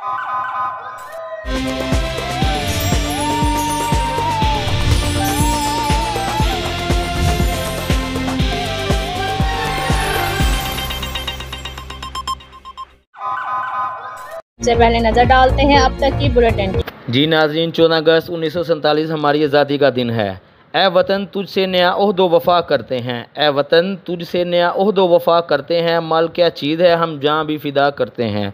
से पहले नजर डालते हैं अब तक की बुलेटिन की। जी नाज़रीन, 14 अगस्त 1947 हमारी आज़ादी का दिन है। ए वतन तुझसे नया ओहदो वफ़ा करते हैं, ए वतन तुझसे नया ओहदो वफ़ा करते हैं, माल क्या चीज़ है हम जहाँ भी फ़िदा करते हैं।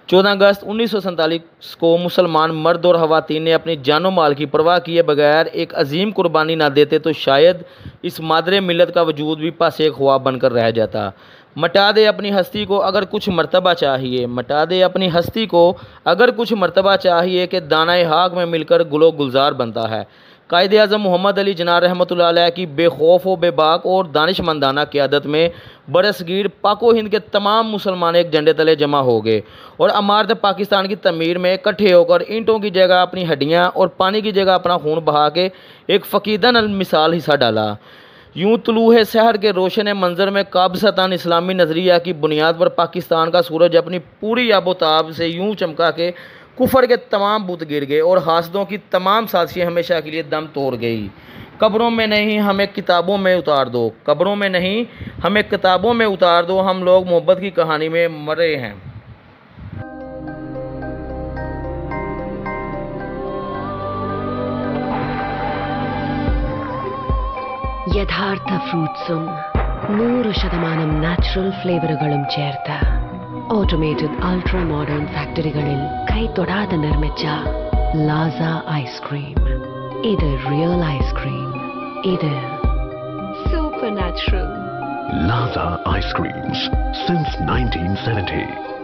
14 अगस्त 1947 को मुसलमान मर्द और ख़वातीन ने अपनी जानो माल की परवाह किए बगैर एक अजीम कुर्बानी ना देते तो शायद इस मादरे मिलत का वजूद भी पासे ख्वाब बनकर रह जाता। मटा दे अपनी हस्ती को अगर कुछ मर्तबा चाहिए, मटा दे अपनी हस्ती को अगर कुछ मर्तबा चाहिए कि दानाए हाक में मिलकर गुलो गुलजार बनता है। कायदे आज़म मोहम्मद अली जिन्ना रहमतुल्लाह अलैह की बेखौफ व बेबाक और दानिशमंदाना क़यादत में बरसगीर पाको हिंद के तमाम मुसलमान एक झंडे तले जमा हो गए और अमारत पाकिस्तान की तमीर में इकट्ठे होकर ईंटों की जगह अपनी हड्डियाँ और पानी की जगह अपना खून बहा के एक फ़कीदन मिसाल हिस्सा डाला। यूँ तुलूह सहर के रोशन मंजर में काबसतान इस्लामी नज़रिया की बुनियाद पर पाकिस्तान का सूरज अपनी पूरी आबोताब से यूँ चमका के कुफर के तमाम बुत गिर गए और हासदों की तमाम साजिशें हमेशा के लिए दम तोड़ गई। कब्रों में नहीं हमें किताबों में उतार दो, कब्रों में नहीं हमें किताबों में उतार दो, हम लोग मोहब्बत की कहानी में मरे हैं। യഥാർത്ഥ ഫ്രൂട്ട്സും 100% നാച്ചുറൽ ഫ്ലേവറുകളും ചേർത്ത് ഓട്ടോമേറ്റഡ് അൾട്രാ മോഡേൺ ഫാക്ടറികളിൽ കൈതൊടാതെ നിർമ്മിച്ച ലാസ ഐസ്ക്രീം. ഇത് റിയൽ ഐസ്ക്രീം, ഇത് super natural. Laza Ice Creams since 1970.